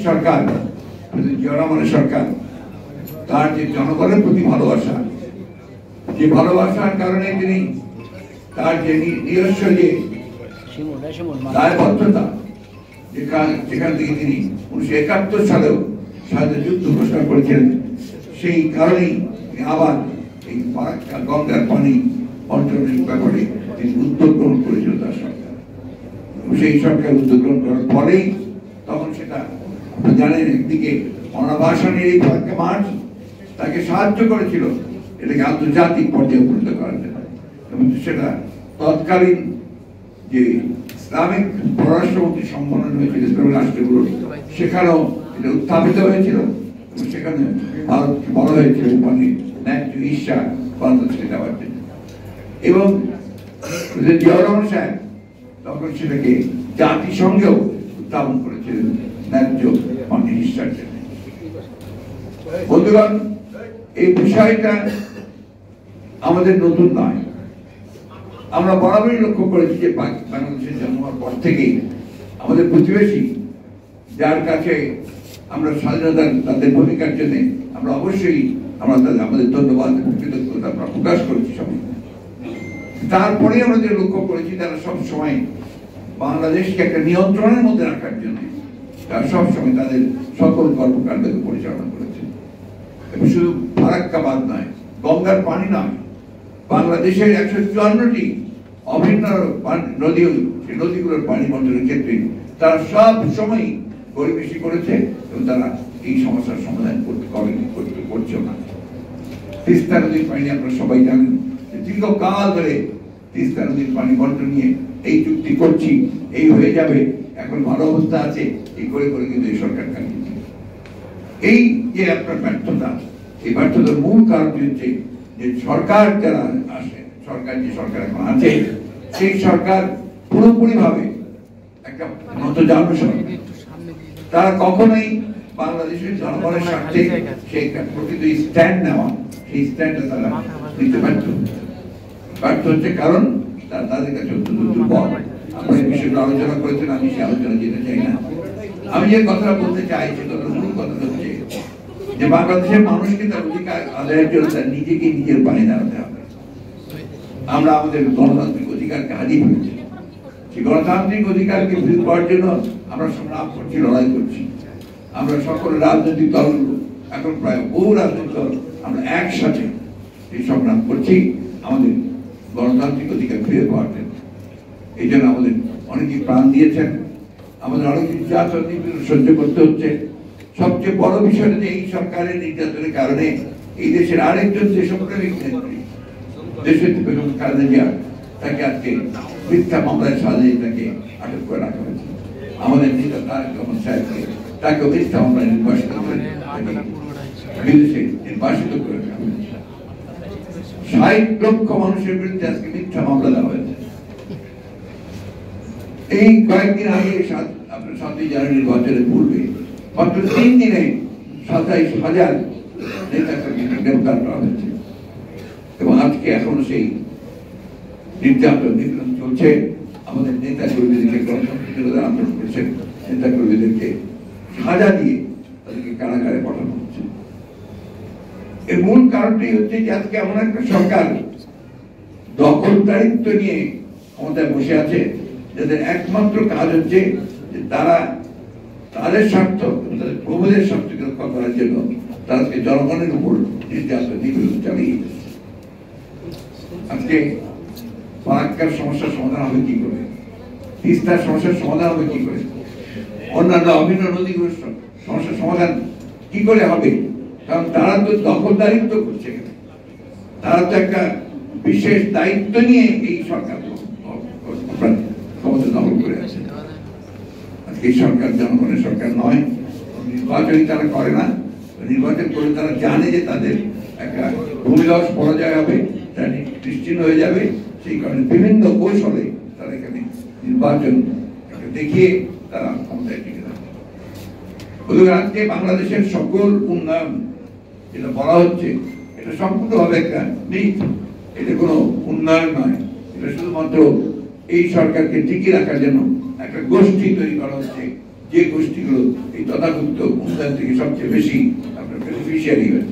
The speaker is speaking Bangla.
সরকার জনগণের সরকার তার যে জনগণের প্রতি ভালোবাসা, যে ভালোবাসার কারণে তিনি তার যে নিজস্ব যে দায়বদ্ধতা, যেখান থেকে তিনি 1971 সালেও স্বাধীনতা যুদ্ধ ঘোষণা করেছিলেন, সেই কারণেই আবার এই গঙ্গার পানি বন্টনের ব্যাপারে তিনি উদ্যোগ গ্রহণ করেছিল তার সরকার। সেই সরকার উদ্যোগ গ্রহণ করার পরেই তখন সেটা আপনি জানেন, একদিকে অনাবাসনের এই ফারাক্কা মার্চ তাকে সাহায্য করেছিল এটাকে আন্তর্জাতিক পর্যায়ে উপনীত করার জন্য, এবং সেটা তৎকালীন যে ইসলামিক পররাষ্ট্রমন্ত্রী সম্মেলন হয়েছিল ইসলামিক রাষ্ট্রগুলোর, সেখানেও এটা উত্থাপিত হয়েছিল এবং সেখানে ভারতকে বলা হয়েছিল মানে ন্যায্য ঈর্ষা বাংলাদেশকে দেওয়ার জন্য। এবং জিয়াউর রহমান সাহেব তখন সেটাকে জাতিসংঘেও উত্থাপন করেছিলেন ন্যায্য মানে ঈর্ষার জন্য। বন্ধুগণ, এই বিষয়টা আমাদের নতুন নয়। আমরা বরাবরই লক্ষ্য করেছি যে বাংলাদেশের জন্ম হওয়ার পর থেকেই আমাদের প্রতিবেশী, যার কাছে আমরা স্বাধীনতার তাদের ভূমিকার জন্য আমরা অবশ্যই আমাদের ধন্যবাদ এবং কৃতজ্ঞতা আমরা প্রকাশ করেছি সবাই। তারপরে আমরা যে লক্ষ্য করেছি তারা সবসময় বাংলাদেশকে একটা নিয়ন্ত্রণের মধ্যে রাখার জন্য তারা সবসময় তাদের সকল কর্মকাণ্ডকে পরিচালনা করেছে। এবং শুধু ফারাক্কা বাঁধ নয়, গঙ্গার পানি নয়, বাংলাদেশের 154টি অভিন্ন নদী, সেই নদীগুলোর পানি বন্টনের ক্ষেত্রে তারা সব সময় পরিবেশী করেছে এবং তারা এই সমস্যার সমাধান করছে না। তিস্তা নদীর পানি আপনারা সবাই জানেন, দীর্ঘকাল ধরে তিস্তা নদীর পানি বন্টন নিয়ে এই চুক্তি করছি, এই হয়ে যাবে, এখন ভালো অবস্থা আছে, এই করে করে কিন্তু এই সরকার কাটিয়েছে। এই যে আপনার ব্যর্থতা, এই ব্যর্থতার মূল কারণ হচ্ছে যে সরকার যারা আসে, সরকার যে সরকার এখন আছে, সেই সরকার পুরোপুরি ভাবে একটা নতজানু সরকার। তারা কখনোই বাংলাদেশের জনগণের স্বার্থে সেই প্রকৃত স্ট্যান্ড নেওয়া, সেই স্ট্যান্ডটা তারা নিতে ব্যর্থ হচ্ছে, কারণ তাদের কাছে অত্যন্ত দুর্বল। আমরা এই বিষয়গুলো আলোচনা করেছেন, আমি সে আলোচনা যেতে চাই না। আমি যে কথাটা বলতে চাই সেটা মূল কথা হচ্ছে যে বাংলাদেশের মানুষকে তার অধিকার আদায়ের জন্য তার নিজেকে নিজের পায়ে দাঁড়াতে হবে। আমরা আমাদের গণতান্ত্রিক অধিকারকে হারিয়ে ফেলেছি। সেই গণতান্ত্রিক অধিকারকে ফিরে পাওয়ার জন্য আমরা সংগ্রাম করছি, লড়াই করছি। আমরা সকল রাজনৈতিক দলগুলো, এখন প্রায় বহু রাজনৈতিক দল, আমরা একসাথে এই সংগ্রাম করছি আমাদের গণতান্ত্রিক অধিকার ফিরে পাওয়ার জন্য। এই জন্য আমাদের অনেকেই প্রাণ দিয়েছেন, আমাদের অনেক নির্যাতন সহ্য করতে হচ্ছে। সবচেয়ে বড় বিষয় যে এই সরকারের নির্যাতনের কারণে এই দেশের আরেকজন দেশপ্রেমিক নেত্রী, দেশের বেগম খালেদা জিয়া, তাকে আজকে মিথ্যা মামলায় সাজিয়ে তাকে আটক করে রাখা হয়েছে। আমাদের নেতা তারেক রহমান সাহেবকে তাকে মিথ্যা মামলায় নির্বাসিত করে বিদেশে নির্বাসিত করে রাখা হয়েছে। 60 লক্ষ মানুষের বিরুদ্ধে আজকে মিথ্যা মামলা দেওয়া হয়েছে। এই কয়েকদিন আগে আপনার 7ই জানুয়ারি নির্বাচনের পূর্বে মাত্র 3 দিনে 27,000 নেতাকর্মীকে গ্রেফতার করা হয়েছে। এবং আজকে এখনো সেই নির্যাতন চলছে। আমাদের নেতা কর্মীদেরকে গণতন্ত্রের আন্দোলন করছেন, নেতা কর্মীদেরকে সাজা দিয়ে তাদেরকে কারাগারে পাঠানো হচ্ছে। এর মূল কারণটাই হচ্ছে যে আজকে এমন একটা সরকার দখলদারিত্ব নিয়ে ক্ষমতায় বসে আছে, যাদের একমাত্র কাজ হচ্ছে যে তারা তাদের স্বার্থ, তাদের প্রভুদের স্বার্থকে রক্ষা করার জন্য তাদেরকে জনগণের উপর নির্যাতন নিপীড়ন চালিয়ে যাচ্ছে। আজকে ফারাক্কার সমস্যার সমাধান হবে কি করে? তিস্তার সমস্যার সমাধান হবে কি করে? অন্যান্য অভিন্ন নদীগুলোর সমস্যার সমাধান কি করে হবে? কারণ তারা তো দখলদারিত্ব করছে, তারা তো একটা বিশেষ দায়িত্ব নিয়ে এই সরকার ক্ষমতা দখল করে আছে। এই সরকার জনগণের সরকার নয়। নির্বাচনই তারা করে না, নির্বাচন করে তারা জানে যে তাদের একটা ভূমিধস পরাজয় হবে, তারা নিশ্চিন্ন হয়ে যাবে। সেই কারণে বিভিন্ন কৌশলে তারা এখানে নির্বাচন দেখিয়ে তারা ক্ষমতায় টিকে থাকে। আজকে বাংলাদেশের সকল উন্নয়ন যেটা বলা হচ্ছে, এটা সম্পূর্ণভাবে একটা মিথ। এটা কোনো উন্নয়ন নয়, এটা শুধুমাত্র এই সরকারকে টিকিয়ে রাখার জন্য একটা গোষ্ঠী তৈরি করা হচ্ছে, যে গোষ্ঠীগুলো এই তথাকথিত উন্নয়ন থেকে সবচেয়ে বেশি আপনার বেনিফিশিয়ারি হয়